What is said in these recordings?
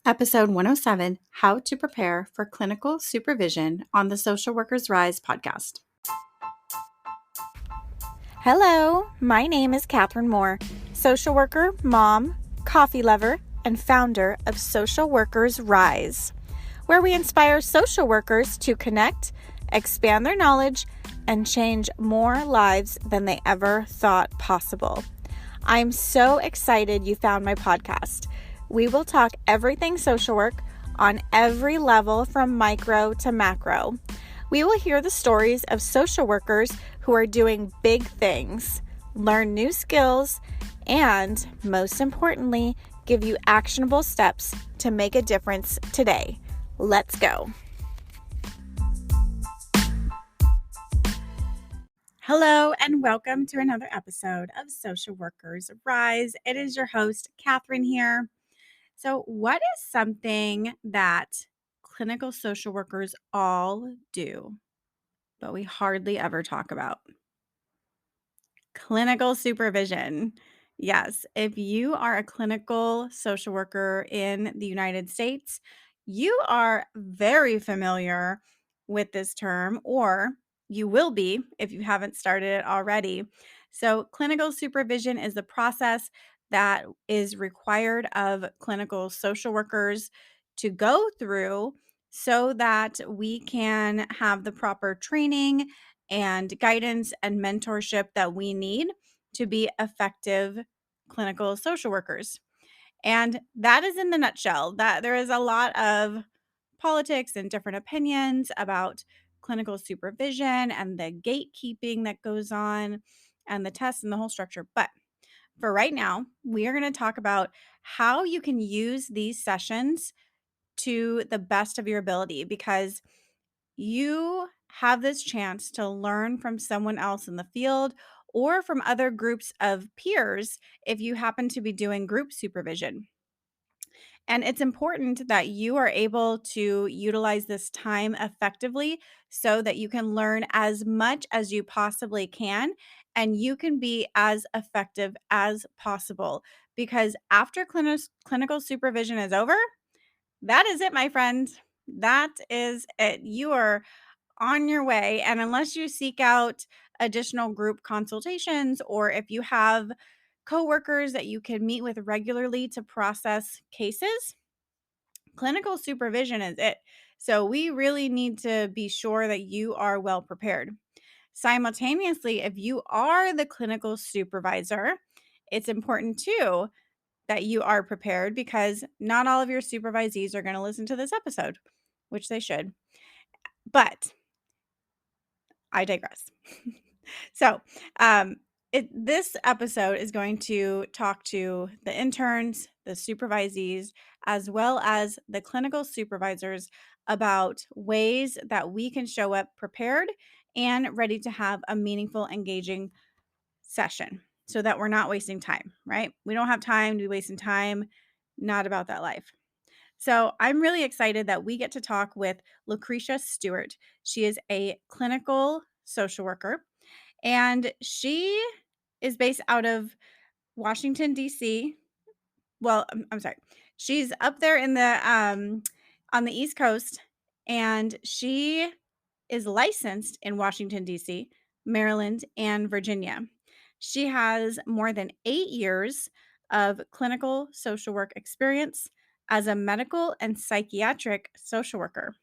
Episode 107, How to Prepare for Clinical Supervision on the Social Workers Rise podcast. Hello, my name is Catherine Moore, social worker, mom, coffee lover, and founder of Social Workers Rise, where we inspire social workers to connect, expand their knowledge, and change more lives than they ever thought possible. I'm so excited you found my podcast. We will talk everything social work on every level from micro to macro. We will hear the stories of social workers who are doing big things, learn new skills, and most importantly, give you actionable steps to make a difference today. Let's go. Hello, and welcome to another episode of Social Workers Rise. It is your host, Catherine here. So, what is something that clinical social workers all do, but we hardly ever talk about? Clinical supervision. Yes, if you are a clinical social worker in the United States, you are very familiar with this term, or you will be if you haven't started it already. So, clinical supervision is the process that is required of clinical social workers to go through so that we can have the proper training and guidance and mentorship that we need to be effective clinical social workers. And that is in the nutshell. That there is a lot of politics and different opinions about clinical supervision and the gatekeeping that goes on and the tests and the whole structure. But for right now, we are going to talk about how you can use these sessions to the best of your ability, because you have this chance to learn from someone else in the field or from other groups of peers if you happen to be doing group supervision. And it's important that you are able to utilize this time effectively so that you can learn as much as you possibly can and you can be as effective as possible. Because after clinical supervision is over, that is it, my friend. That is it. You are on your way. And unless you seek out additional group consultations, or if you have coworkers that you can meet with regularly to process cases, clinical supervision is it. So we really need to be sure that you are well prepared. Simultaneously, if you are the clinical supervisor, it's important too that you are prepared, because not all of your supervisees are going to listen to this episode, which they should. But I digress. So, this episode is going to talk to the interns, the supervisees, as well as the clinical supervisors about ways that we can show up prepared and ready to have a meaningful, engaging session so that we're not wasting time, right? We don't have time to be wasting time. Not about that life. So I'm really excited that we get to talk with Lucritia Stewart. She is a clinical social worker, and she is based out of Washington, D.C. Well, I'm sorry. She's up there in the on the East Coast, and she is licensed in Washington, D.C., Maryland, and Virginia. She has more than 8 years of clinical social work experience as a medical and psychiatric social worker.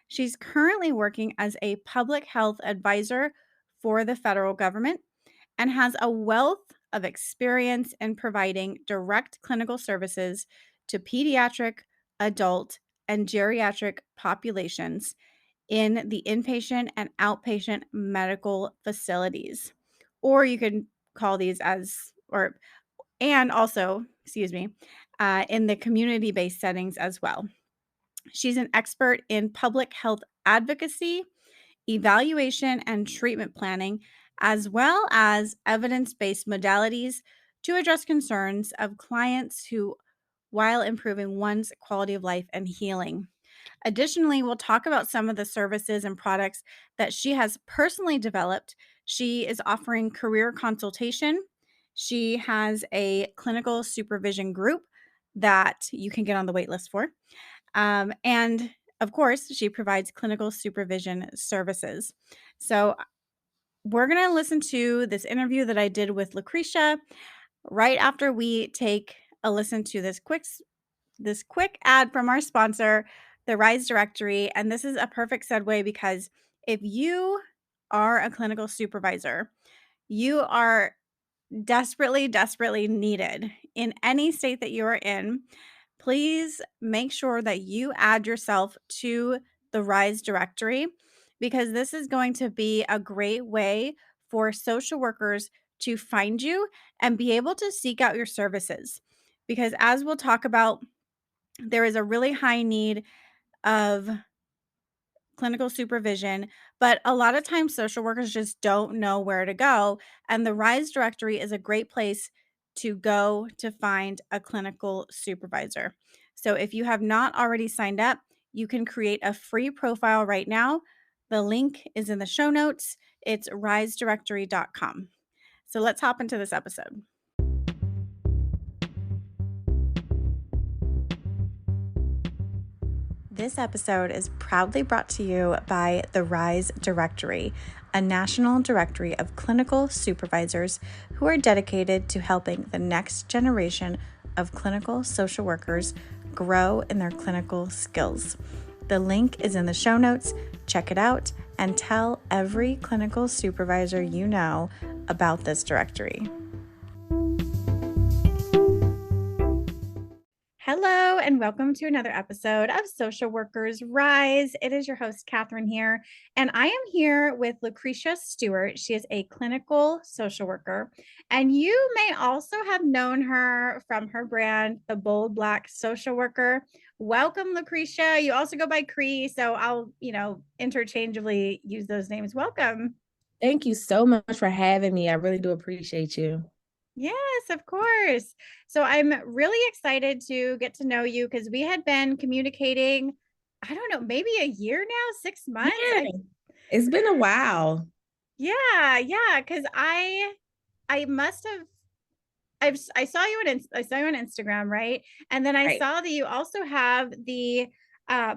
She's currently working as a public health advisor for the federal government and has a wealth of experience in providing direct clinical services to pediatric, adult, and geriatric populations in the inpatient and outpatient medical facilities. Or you can call these as, or, and also, in the community-based settings as well. She's an expert in public health advocacy, evaluation, and treatment planning, as well as evidence-based modalities to address concerns of clients who, while improving one's quality of life and healing. Additionally, we'll talk about some of the services and products that she has personally developed. She is offering career consultation. She has a clinical supervision group that you can get on the wait list for. And of course, she provides clinical supervision services. So we're going to listen to this interview that I did with Lucritia right after we take a listen to this quick ad from our sponsor, the Rise Directory. And this is a perfect segue because if you are a clinical supervisor, you are desperately, desperately needed in any state that you are in. Please make sure that you add yourself to the Rise Directory because this is going to be a great way for social workers to find you and be able to seek out your services. Because as we'll talk about, there is a really high need of clinical supervision, but a lot of times social workers just don't know where to go. And the Rise Directory is a great place to go to find a clinical supervisor. So if you have not already signed up, you can create a free profile right now. The link is in the show notes. It's risedirectory.com. So let's hop into this episode. This episode is proudly brought to you by the Rise Directory, a national directory of clinical supervisors who are dedicated to helping the next generation of clinical social workers grow in their clinical skills. The link is in the show notes. Check it out and tell every clinical supervisor you know about this directory. Hello, and welcome to another episode of Social Workers Rise. It is your host, Catherine, here, and I am here with Lucritia Stewart. She is a clinical social worker, and you may also have known her from her brand, The Bold Black Social Worker. Welcome, Lucritia. You also go by Cree, so I'll, interchangeably use those names. Welcome. Thank you so much for having me. I really do appreciate you. Yes, of course. So I'm really excited to get to know you because we had been communicating, I don't know, maybe a year now, 6 months. Yeah, it's been a while. Yeah, because I must have I saw you on Instagram, right? And then I Right. saw that you also have the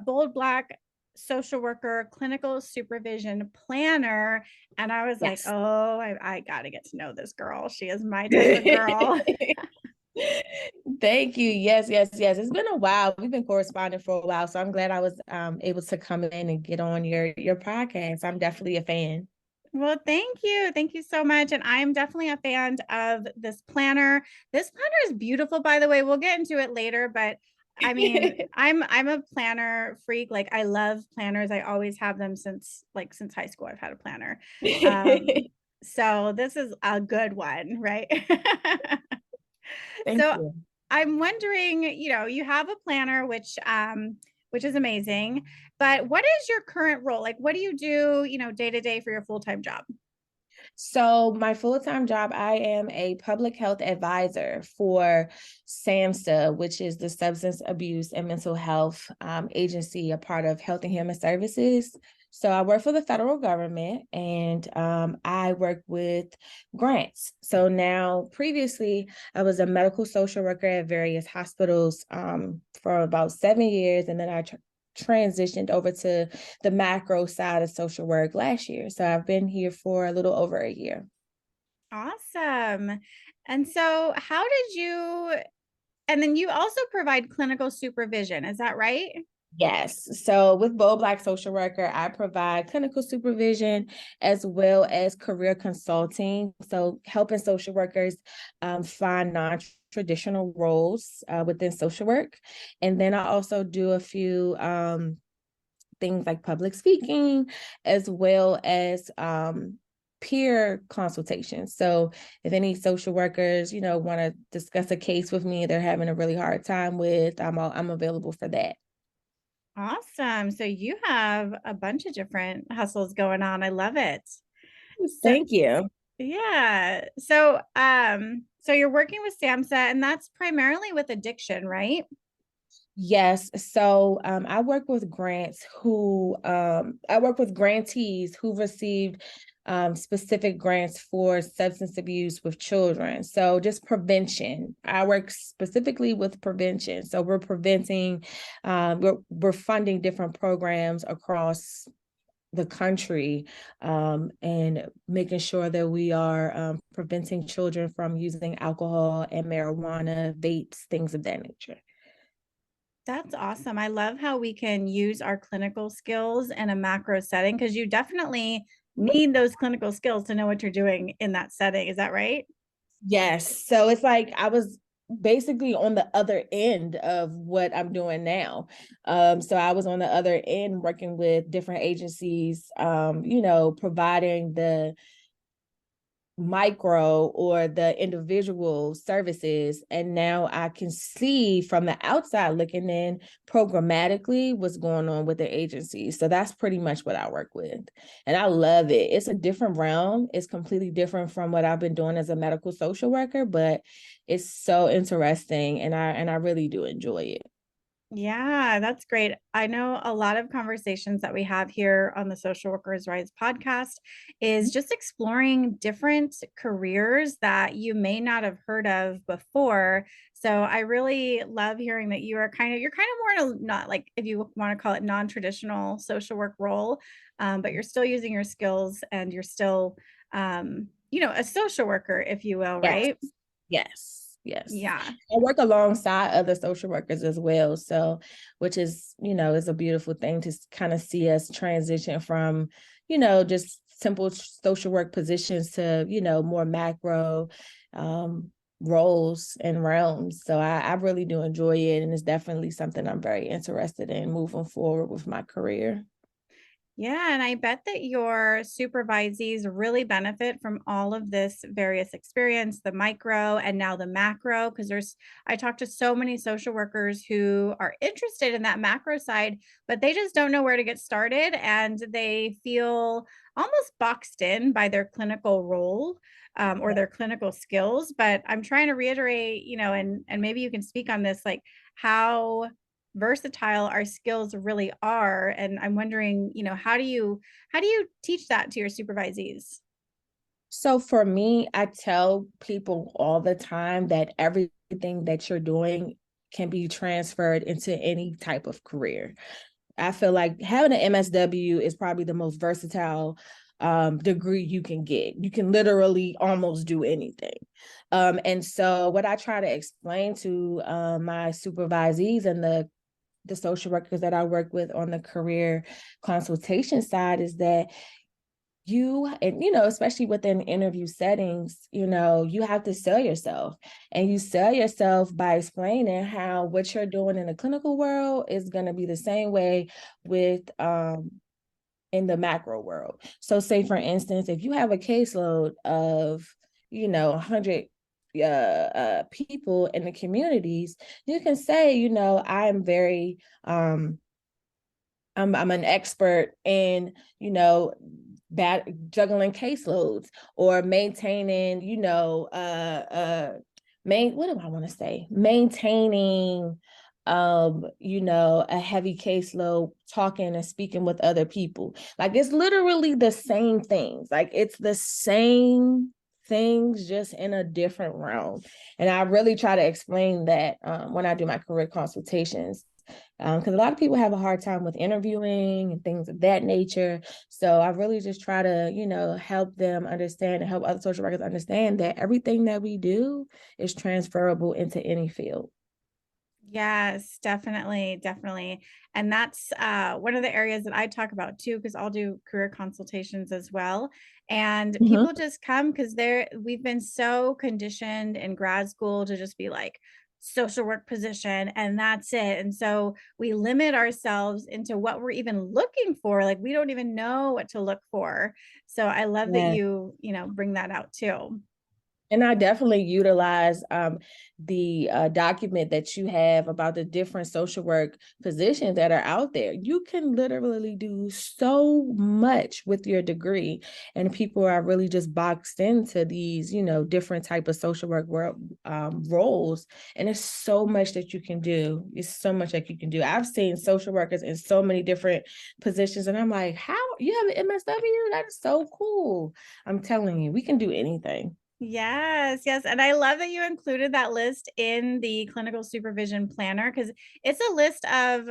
Bold Black Social Worker Clinical Supervision Planner, and I was like, Yes. oh, I got to get to know this girl. She is my type of girl. Thank you. Yes. It's been a while. We've been corresponding for a while, so I'm glad I was able to come in and get on your podcast. I'm definitely a fan. Well, thank you. Thank you so much. And I'm definitely a fan of this planner. This planner is beautiful, by the way. We'll get into it later, but I mean, I'm a planner freak. Like I love planners. I always have them since high school. I've had a planner. So this is a good one, right? Thank So you. I'm wondering, you have a planner, which is amazing, but what is your current role? Like, what do you do, day to day for your full-time job? So my full-time job, I am a public health advisor for SAMHSA, which is the Substance Abuse and Mental Health agency, a part of Health and Human Services. So I work for the federal government, and I work with grants. So now, previously, I was a medical social worker at various hospitals for about 7 years, and then I transitioned over to the macro side of social work last year. So I've been here for a little over a year. Awesome. And so and then you also provide clinical supervision, is that right? Yes. So with Bold Black Social Worker, I provide clinical supervision as well as career consulting. So helping social workers find non-traditional roles within social work. And then I also do a few things like public speaking, as well as peer consultations. So if any social workers, want to discuss a case with me they're having a really hard time with, I'm available for that. Awesome. So you have a bunch of different hustles going on. I love it. So Thank you. yeah. So you're working with SAMHSA and that's primarily with addiction, right? Yes. So I work with grantees who received specific grants for substance abuse with children. So just prevention. I work specifically with prevention. So we're preventing, we're funding different programs across the country, and making sure that we are preventing children from using alcohol and marijuana, vapes, things of that nature. That's awesome. I love how we can use our clinical skills in a macro setting because you definitely need those clinical skills to know what you're doing in that setting. Is that right? Yes. So it's like I was basically on the other end of what I'm doing now. So I was on the other end working with different agencies, providing the micro or the individual services, and now I can see from the outside looking in programmatically what's going on with the agency. So that's pretty much what I work with, and I love it. It's a different realm. It's completely different from what I've been doing as a medical social worker, but it's so interesting, and I really do enjoy it. Yeah, that's great. I know a lot of conversations that we have here on the Social Workers Rise podcast is just exploring different careers that you may not have heard of before. So I really love hearing that you're kind of more in a not like if you want to call it non-traditional social work role, but you're still using your skills and you're still, a social worker, if you will, Yes. right? Yes, yes. Yeah. I work alongside other social workers as well. So, which is a beautiful thing to kind of see us transition from, just simple social work positions to, more macro roles and realms. So I really do enjoy it. And it's definitely something I'm very interested in moving forward with my career. Yeah, and I bet that your supervisees really benefit from all of this various experience, the micro and now the macro, because I talk to so many social workers who are interested in that macro side, but they just don't know where to get started and they feel almost boxed in by their clinical role. Or their clinical skills, but I'm trying to reiterate, and maybe you can speak on this, like how versatile our skills really are, and I'm wondering, how do you teach that to your supervisees? So for me, I tell people all the time that everything that you're doing can be transferred into any type of career. I feel like having an MSW is probably the most versatile degree you can get. You can literally almost do anything. And so what I try to explain to my supervisees and the social workers that I work with on the career consultation side is that especially within interview settings, you have to sell yourself, and you sell yourself by explaining how what you're doing in the clinical world is going to be the same way with in the macro world. So say for instance, if you have a caseload of 100 people in the communities, you can say, I'm very I'm an expert in, juggling caseloads or maintaining, what do I want to say? Maintaining, a heavy caseload, talking and speaking with other people. Like it's literally the same things. Like it's the same things, just in a different realm. And I really try to explain that when I do my career consultations, because a lot of people have a hard time with interviewing and things of that nature. So I really just try to, help them understand and help other social workers understand that everything that we do is transferable into any field. Yes, definitely, definitely. And that's one of the areas that I talk about too, because I'll do career consultations as well. And Mhm. people just come because we've been so conditioned in grad school to just be like social work position and that's it. And so we limit ourselves into what we're even looking for. Like we don't even know what to look for. So I love that Yeah. you bring that out too. And I definitely utilize the document that you have about the different social work positions that are out there. You can literally do so much with your degree, and people are really just boxed into these, different type of social work roles. And there's so much that you can do. It's so much that you can do. I've seen social workers in so many different positions, and I'm like, how you have an MSW? That is so cool. I'm telling you, we can do anything. Yes, yes. And I love that you included that list in the clinical supervision planner because it's a list of,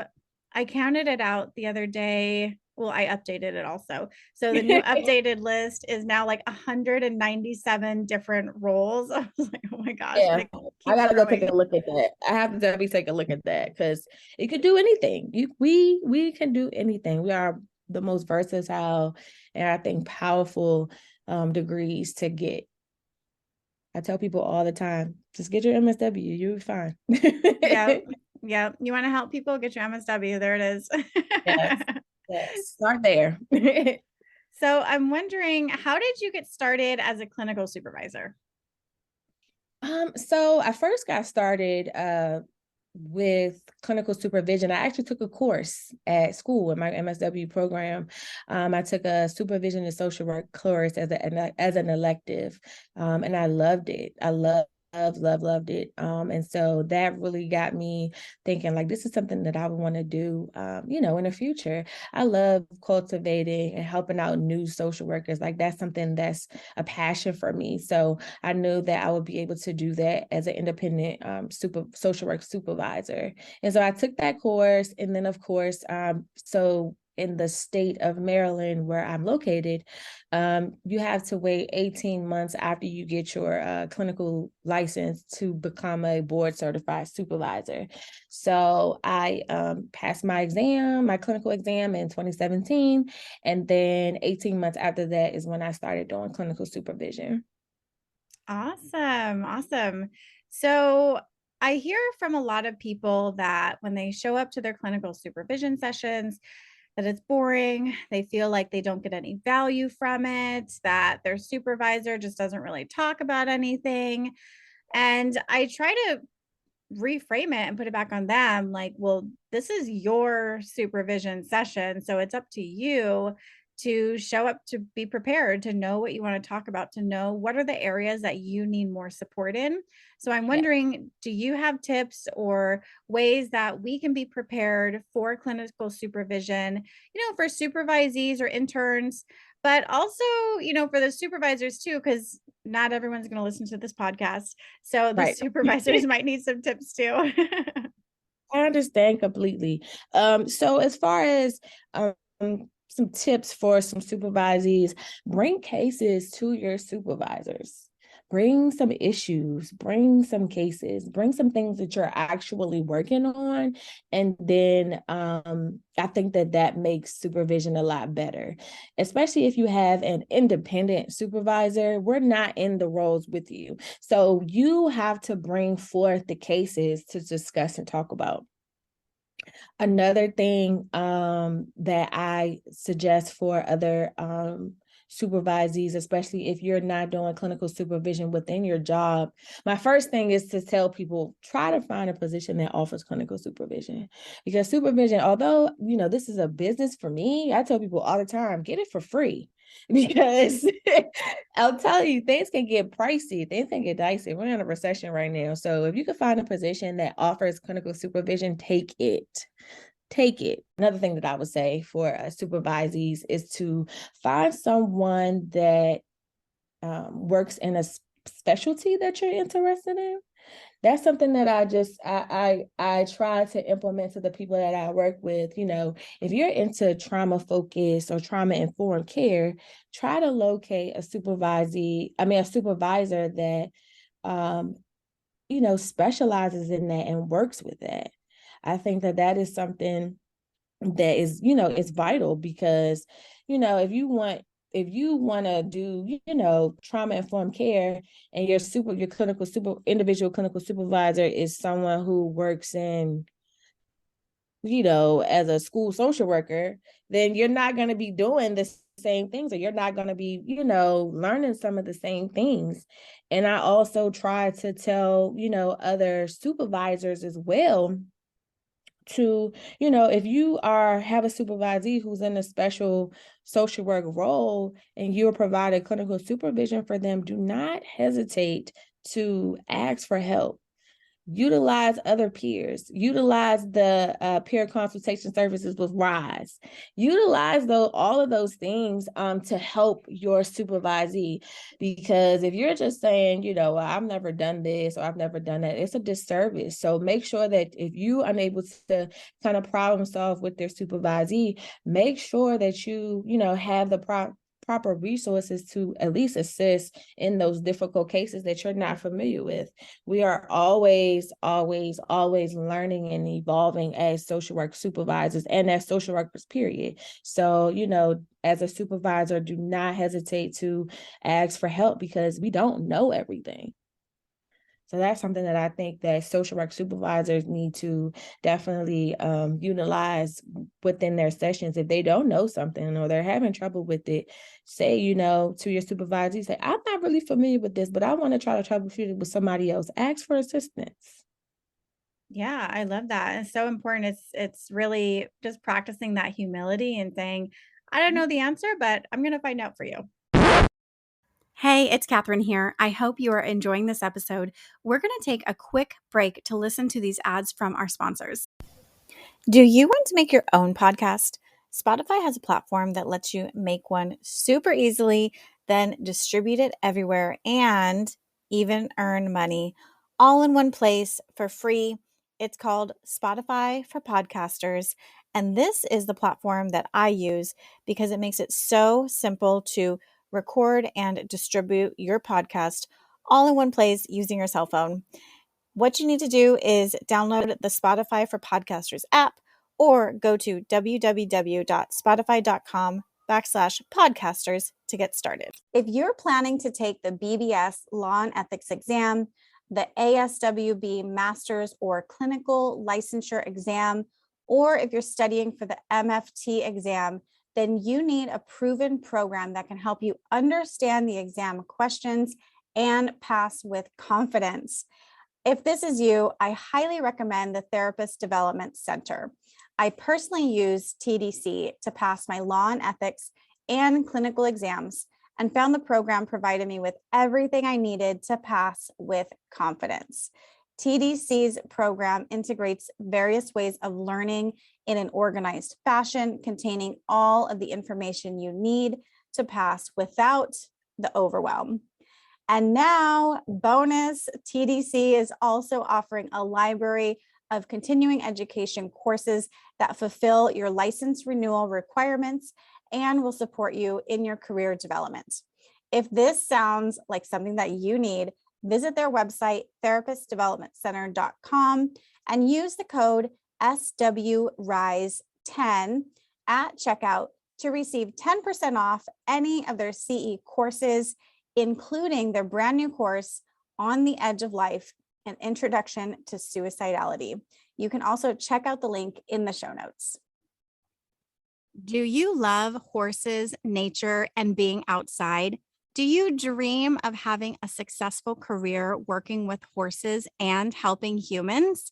I counted it out the other day. Well, I updated it also. So the new updated list is now like 197 different roles. I was like, oh my gosh, and Yeah, it I keeps gotta go take growing. a look at that. I have to definitely take a look at that because it could do anything. We can do anything. We are the most versatile and I think powerful degrees to get. I tell people all the time, just get your MSW, you'll be fine. Yeah. Yeah. You want to help people? Get your MSW. There it is. Yes, yes. Start there. So I'm wondering, how did you get started as a clinical supervisor? So I first got started with clinical supervision. I actually took a course at school in my MSW program. I took a supervision and social work course as an elective, and I loved it. I loved it. And so that really got me thinking like this is something that I would want to do, in the future. I love cultivating and helping out new social workers. Like that's something that's a passion for me. So I knew that I would be able to do that as an independent social work supervisor. And so I took that course. And then, of course, so in the state of Maryland, where I'm located, you have to wait 18 months after you get your clinical license to become a board certified supervisor. So I passed my clinical exam in 2017. And then 18 months after that is when I started doing clinical supervision. Awesome. Awesome. So I hear from a lot of people that when they show up to their clinical supervision sessions, that it's boring. They feel like they don't get any value from it, that their supervisor just doesn't really talk about anything. And I try to reframe it and put it back on them like, well, this is your supervision session, so it's up to you to show up, to be prepared, to know what you want to talk about, to know what are the areas that you need more support in. So I'm Yeah. wondering, do you have tips or ways that we can be prepared for clinical supervision, for supervisees or interns, but also, for the supervisors too, because not everyone's going to listen to this podcast. So the Right. supervisors might need some tips too. I understand completely. So as far as some tips for some supervisees, bring cases to your supervisors. Bring some issues, bring some cases, bring some things that you're actually working on. And then I think that makes supervision a lot better, especially if you have an independent supervisor. We're not in the roles with you. So you have to bring forth the cases to discuss and talk about. Another thing that I suggest for other supervisees, especially if you're not doing clinical supervision within your job, my first thing is to tell people, try to find a position that offers clinical supervision. Because supervision, although, this is a business for me, I tell people all the time, get it for free. Because I'll tell you, things can get pricey, things can get dicey. We're in a recession right now. So if you can find a position that offers clinical supervision, take it. Take it. Another thing that I would say for supervisees is to find someone that works in a specialty that you're interested in. That's something that I try to implement to the people that I work with. If you're into trauma focused or trauma informed care, try to locate a supervisor that specializes in that and works with that. I think that is something that is, it's vital because, if you want to do, trauma informed care, and your individual clinical supervisor is someone who works in as a school social worker, then you're not going to be doing the same things, or you're not going to be, learning some of the same things. And I also try to tell, other supervisors as well to, if you have a supervisee who's in a special social work role and you're providing clinical supervision for them, do not hesitate to ask for help. Utilize other peers, utilize the peer consultation services with RISE, utilize all of those things to help your supervisee. Because if you're just saying, well, I've never done this or I've never done that, it's a disservice. So make sure that if you are unable to kind of problem solve with their supervisee, make sure that you have the proper resources to at least assist in those difficult cases that you're not familiar with. We are always, always, always learning and evolving as social work supervisors and as social workers, period. So, as a supervisor, do not hesitate to ask for help because we don't know everything. So that's something that I think that social work supervisors need to definitely utilize within their sessions. If they don't know something or they're having trouble with it, say, to your supervisor, say, I'm not really familiar with this, but I want to try to troubleshoot it with somebody else. Ask for assistance. Yeah, I love that. It's so important. It's really just practicing that humility and saying, I don't know the answer, but I'm going to find out for you. Hey, it's Catherine here. I hope you are enjoying this episode. We're going to take a quick break to listen to these ads from our sponsors. Do you want to make your own podcast? Spotify has a platform that lets you make one super easily, then distribute it everywhere and even earn money all in one place for free. It's called Spotify for Podcasters. And this is the platform that I use because it makes it so simple to record and distribute your podcast all in one place using your cell phone. What you need to do is download the Spotify for Podcasters app or go to www.spotify.com/podcasters to get started. If you're planning to take the BBS Law and Ethics exam, the ASWB Master's or Clinical Licensure exam, or if you're studying for the MFT exam, then you need a proven program that can help you understand the exam questions and pass with confidence. If this is you, I highly recommend the Therapist Development Center. I personally use TDC to pass my law and ethics and clinical exams and found the program provided me with everything I needed to pass with confidence. TDC's program integrates various ways of learning in an organized fashion, containing all of the information you need to pass without the overwhelm. And now, bonus, TDC is also offering a library of continuing education courses that fulfill your license renewal requirements and will support you in your career development. If this sounds like something that you need, visit their website, therapistdevelopmentcenter.com, and use the code SWRISE10 at checkout to receive 10% off any of their CE courses, including their brand new course, On the Edge of Life, an Introduction to Suicidality. You can also check out the link in the show notes. Do you love horses, nature, and being outside? Do you dream of having a successful career working with horses and helping humans?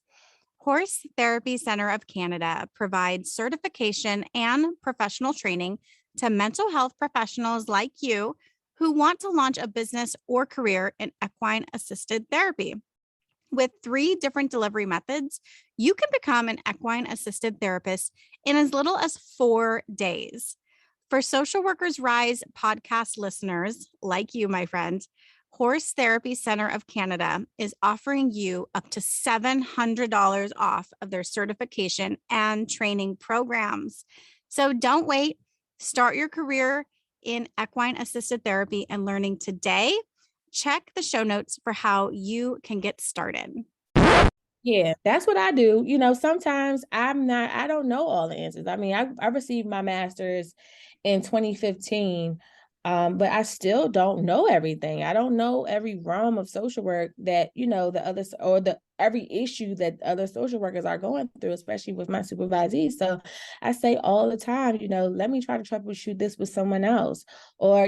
Horse Therapy Center of Canada provides certification and professional training to mental health professionals like you who want to launch a business or career in equine assisted therapy. With 3 different delivery methods, you can become an equine assisted therapist in as little as 4 days. For Social Workers Rise podcast listeners like you, my friend, Horse Therapy Center of Canada is offering you up to $700 off of their certification and training programs. So don't wait. Start your career in equine assisted therapy and learning today. Check the show notes for how you can get started. Yeah, that's what I do. Sometimes I don't know all the answers. I mean, I received my master's in 2015. But I still don't know everything. I don't know every realm of social work that, the others or the every issue that other social workers are going through, especially with my supervisees. So I say all the time, let me try to troubleshoot this with someone else. Or,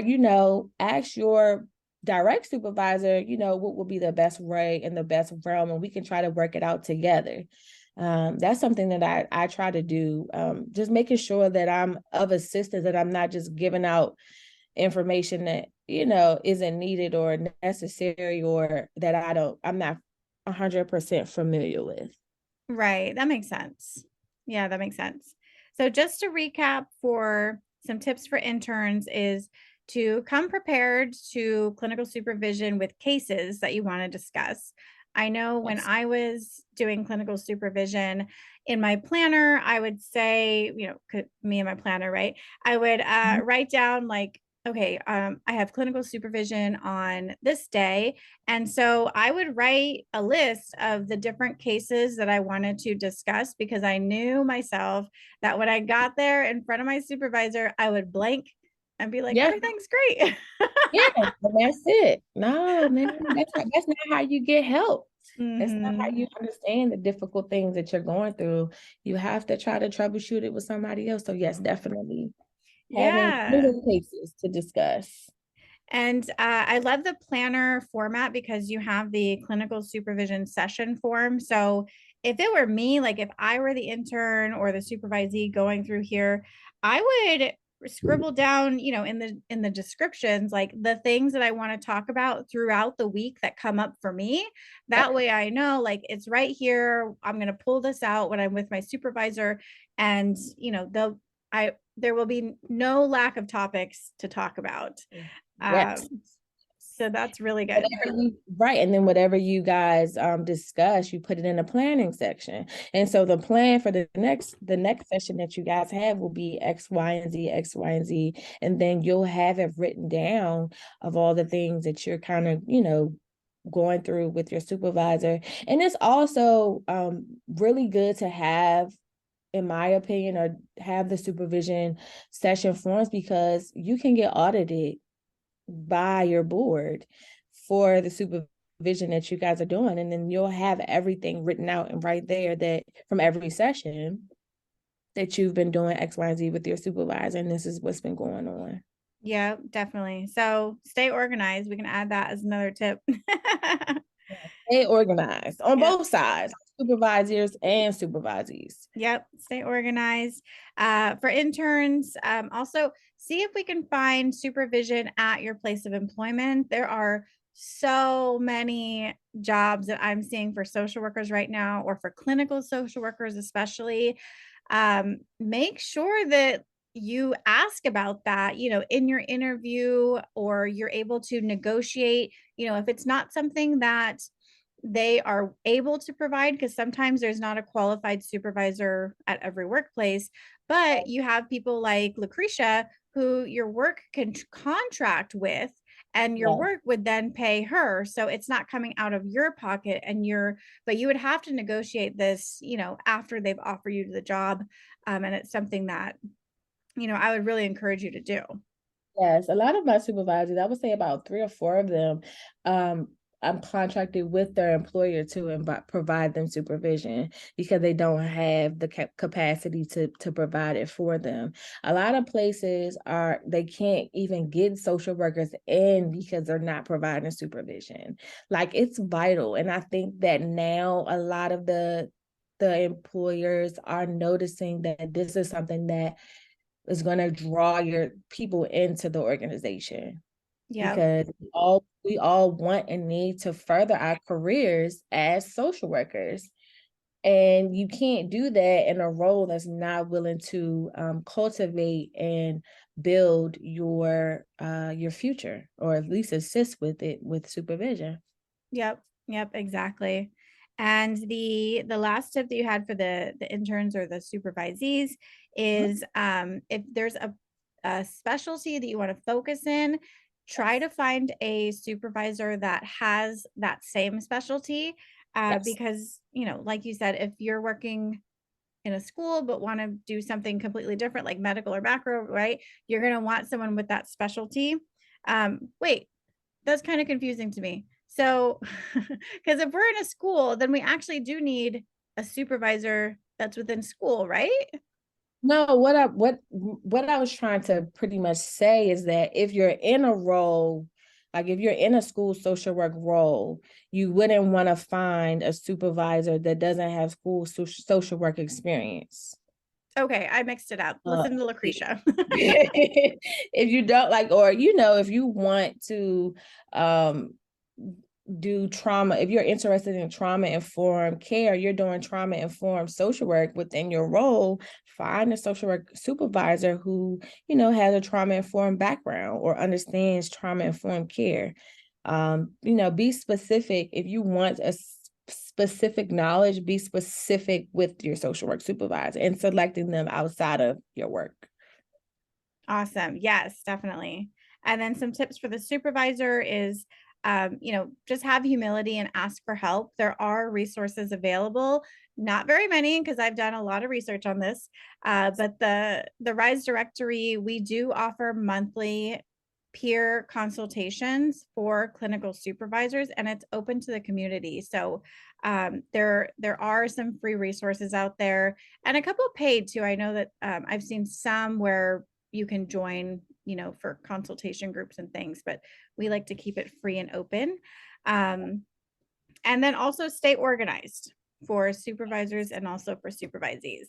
ask your direct supervisor, what will be the best way and the best realm, and we can try to work it out together. That's something that I try to do, just making sure that I'm of assistance, that I'm not just giving out information that, isn't needed or necessary, or that I'm not 100% familiar with. Right. That makes sense. Yeah, that makes sense. So just to recap, for some tips for interns is to come prepared to clinical supervision with cases that you want to discuss. I know when Yes. I was doing clinical supervision in my planner, I would say, me and my planner, right? I would write down like, okay, I have clinical supervision on this day. And so I would write a list of the different cases that I wanted to discuss, because I knew myself that when I got there in front of my supervisor, I would blank and be like, Yeah. everything's great. Yeah. And that's it. No, man, that's not how you get help. That's not how Hmm. you understand the difficult things that you're going through. You have to try to troubleshoot it with somebody else. So yes, definitely having Yeah. little cases to discuss. And I love the planner format because you have the clinical supervision session form. So if it were me, like if I were the intern or the supervisee going through here, I would scribble down, in the descriptions, like the things that I want to talk about throughout the week that come up for me. That Yep. way I know, like, it's right here. I'm going to pull this out when I'm with my supervisor, and there will be no lack of topics to talk about. Yes. So that's really good. Right. And then whatever you guys discuss, you put it in the planning section. And so the plan for the next session that you guys have will be X, Y, and Z, X, Y, and Z. And then you'll have it written down of all the things that you're kind of, going through with your supervisor. And it's also really good to have, in my opinion, or have the supervision session forms, because you can get audited by your board for the supervision that you guys are doing. And then you'll have everything written out and right there, that from every session that you've been doing X, Y, and Z with your supervisor. And this is what's been going on. Yeah, definitely. So stay organized. We can add that as another tip. Stay organized on Yep. both sides, supervisors and supervisees. Yep. Stay organized. For interns, also see if we can find supervision at your place of employment. There are so many jobs that I'm seeing for social workers right now, or for clinical social workers, especially. Make sure that you ask about that, in your interview, or you're able to negotiate, if it's not something that they are able to provide, because sometimes there's not a qualified supervisor at every workplace, but you have people like Lucritia who your work can contract with, and your Yeah. work would then pay her, so it's not coming out of your pocket, but you would have to negotiate this, after they've offered you the job. And it's something that, I would really encourage you to do. Yes, a lot of my supervisors, I would say about 3 or 4 of them, I'm contracted with their employer to provide them supervision, because they don't have the capacity to provide it for them. A lot of places they can't even get social workers in because they're not providing supervision. Like, it's vital. And I think that now a lot of the employers are noticing that this is something that is going to draw your people into the organization, Yeah. because we all want and need to further our careers as social workers. And you can't do that in a role that's not willing to cultivate and build your future, or at least assist with it with supervision. Yep. Yep, exactly. And the last tip that you had for the interns or the supervisees Mhm. is, if there's a specialty that you want to focus in, try Yes. to find a supervisor that has that same specialty, Yes. because, like you said, if you're working in a school but want to do something completely different, like medical or macro, right? You're going to want someone with that specialty. Wait, that's kind of confusing to me. So, because if we're in a school, then we actually do need a supervisor that's within school, right? No, what I was trying to pretty much say is that if you're in a role, like if you're in a school social work role, you wouldn't want to find a supervisor that doesn't have school social work experience. Okay, I mixed it up. Listen to Lucritia. If you don't like, or if you want to do trauma, if you're interested in trauma informed care, you're doing trauma informed social work within your role, find a social work supervisor who has a trauma informed background or understands trauma informed care. Be specific. If you want a specific knowledge, be specific with your social work supervisor and selecting them outside of your work. Awesome. Yes, definitely. And then some tips for the supervisor is, just have humility and ask for help. There are resources available, not very many because I've done a lot of research on this. But the RISE directory, we do offer monthly peer consultations for clinical supervisors, and it's open to the community. So there are some free resources out there and a couple paid too. I know that I've seen some where you can join, for consultation groups and things, but we like to keep it free and open. And then also stay organized for supervisors and also for supervisees.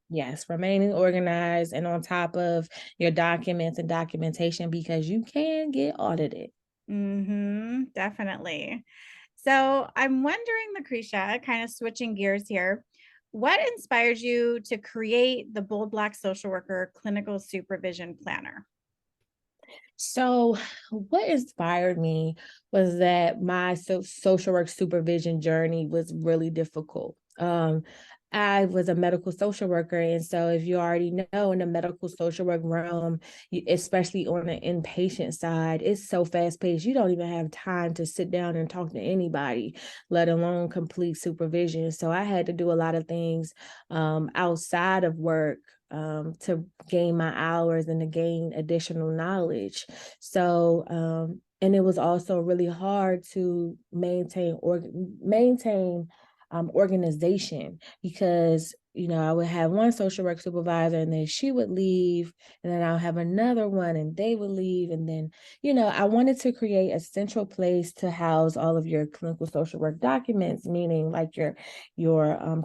Yes, remaining organized and on top of your documents and documentation because you can get audited. Definitely. So I'm wondering, Lucretia, kind of switching gears here, what inspired you to create the Bold Black Social Worker Clinical Supervision Planner? So what inspired me was that my social work supervision journey was really difficult. I was a medical social worker. And so if you already know, in the medical social work realm, especially on the inpatient side, it's so fast paced. You don't even have time to sit down and talk to anybody, let alone complete supervision. So I had to do a lot of things outside of work to gain my hours and to gain additional knowledge. So, and it was also really hard to maintain organization because I would have one social work supervisor and then she would leave, and then I'll have another one and they would leave, and then I wanted to create a central place to house all of your clinical social work documents, meaning like your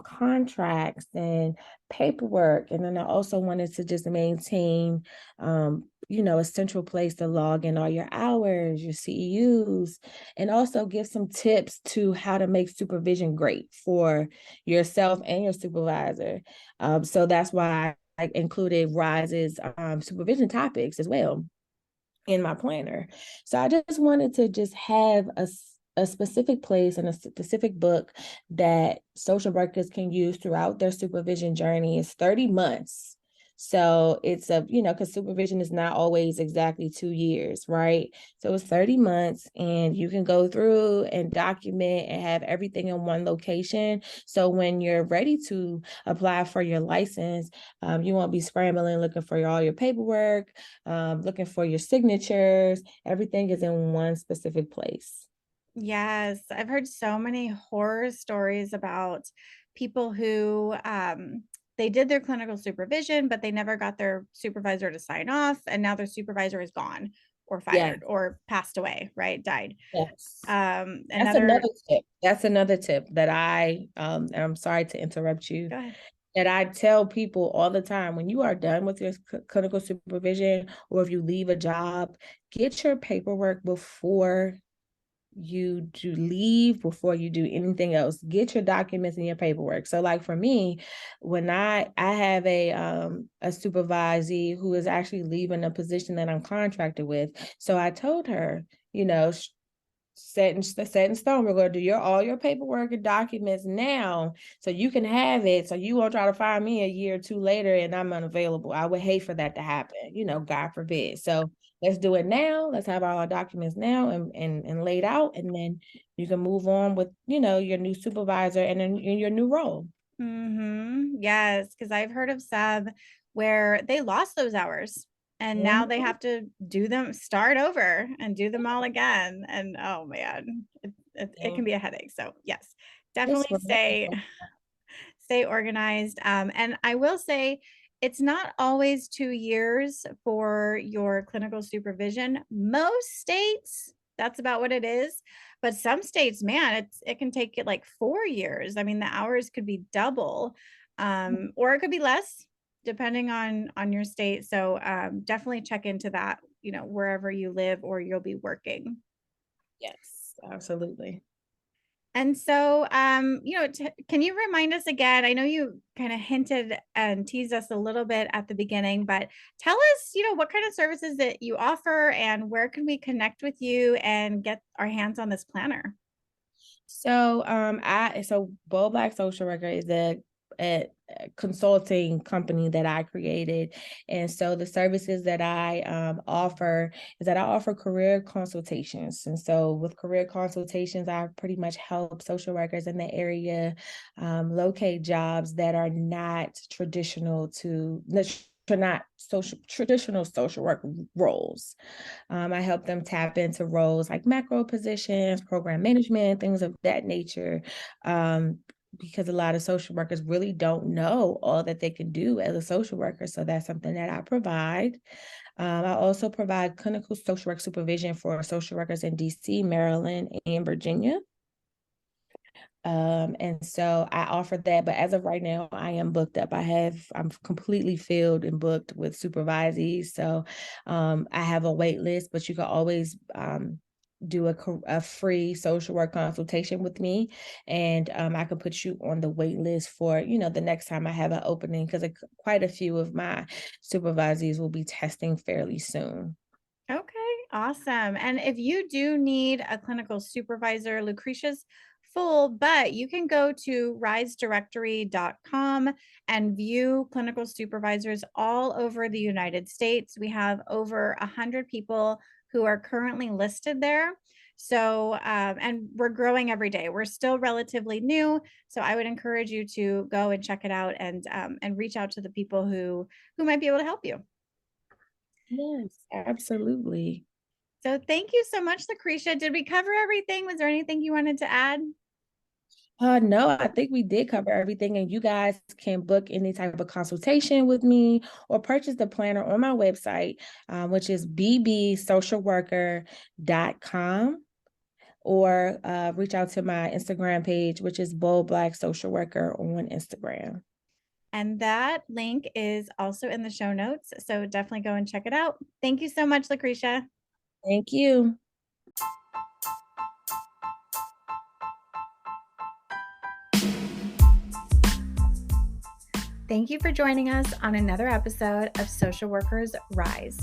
contracts and paperwork. And then I also wanted to just maintain a central place to log in all your hours, your CEUs, and also give some tips to how to make supervision great for yourself and your supervisor. So that's why I included RISE's supervision topics as well in my planner. So I just wanted to just have a specific place and a specific book that social workers can use throughout their supervision journey. It's 30 months. So it's because supervision is not always exactly 2 years, right? So it's 30 months and you can go through and document and have everything in one location. So when you're ready to apply for your license, you won't be scrambling, looking for all your paperwork, looking for your signatures. Everything is in one specific place. Yes, I've heard so many horror stories about people who they did their clinical supervision, but they never got their supervisor to sign off, and now their supervisor is gone or fired or passed away, right? Died. Yes. That's another tip. That's another tip that and I'm sorry to interrupt you. Go ahead. That I tell people all the time: when you are done with your clinical supervision, or if you leave a job, get your paperwork before you do anything else. Get your documents and your paperwork. So like for me, when I have a supervisee who is actually leaving a position that I'm contracted with, so I told her, set in stone, we're going to do all your paperwork and documents now so you can have it, so you won't try to find me a year or two later and I'm unavailable. I would hate for that to happen, God forbid. So let's do it now. Let's have all our documents now and laid out, and then you can move on with your new supervisor and in your new role. Yes, because I've heard of sub where they lost those hours and now they Mhm. have to start over and do them all again. And oh man, it Yeah. can be a headache. So yes, It's definitely stay relatable. stay organized. And I will say it's not always 2 years for your clinical supervision. Most states, that's about what it is. But some states, man, it can take it like 4 years. I mean, the hours could be double, or it could be less, depending on your state. So definitely check into that, wherever you live or you'll be working. Yes, absolutely. And so, can you remind us again? I know you kind of hinted and teased us a little bit at the beginning, but tell us, what kind of services that you offer and where can we connect with you and get our hands on this planner? So Bold Black Social Worker is a consulting company that I created, and so the services that I offer is that I offer career consultations, and so with career consultations, I pretty much help social workers in the area locate jobs that are not not traditional social work roles. I help them tap into roles like macro positions, program management, things of that nature. Because a lot of social workers really don't know all that they can do as a social worker. So that's something that I provide. I also provide clinical social work supervision for social workers in DC, Maryland, and Virginia. And so I offer that, but as of right now, I am booked up. I'm completely filled and booked with supervisees. So I have a wait list, but you can always do a free social work consultation with me, and I can put you on the wait list for the next time I have an opening, because quite a few of my supervisees will be testing fairly soon. Okay, awesome. And if you do need a clinical supervisor, Lucretia's full, but you can go to risedirectory.com and view clinical supervisors all over the United States. We have over 100 people who are currently listed there. So, and we're growing every day. We're still relatively new, so I would encourage you to go and check it out and reach out to the people who might be able to help you. Yes, absolutely. So thank you so much, Lucretia. Did we cover everything? Was there anything you wanted to add? No, I think we did cover everything, and you guys can book any type of consultation with me or purchase the planner on my website, which is bbsocialworker.com, or reach out to my Instagram page, which is Bold Black Social Worker on Instagram. And that link is also in the show notes. So definitely go and check it out. Thank you so much, Lucretia. Thank you. Thank you for joining us on another episode of Social Workers Rise.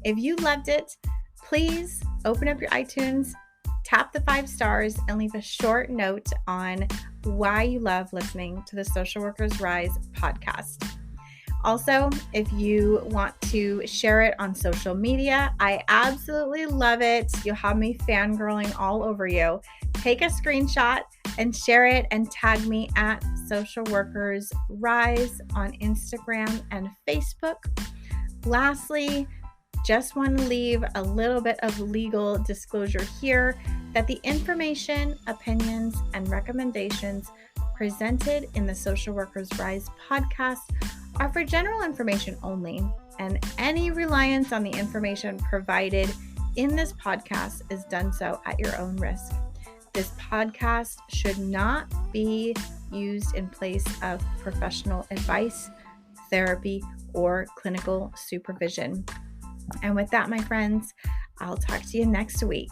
If you loved it, please open up your iTunes, tap the 5 stars, and leave a short note on why you love listening to the Social Workers Rise podcast. Also, if you want to share it on social media, I absolutely love it. You'll have me fangirling all over you. Take a screenshot and share it and tag me at Social Workers Rise on Instagram and Facebook. Lastly, just want to leave a little bit of legal disclosure here that the information, opinions, and recommendations presented in the Social Workers Rise podcast are for general information only, and any reliance on the information provided in this podcast is done so at your own risk. This podcast should not be used in place of professional advice, therapy, or clinical supervision. And with that, my friends, I'll talk to you next week.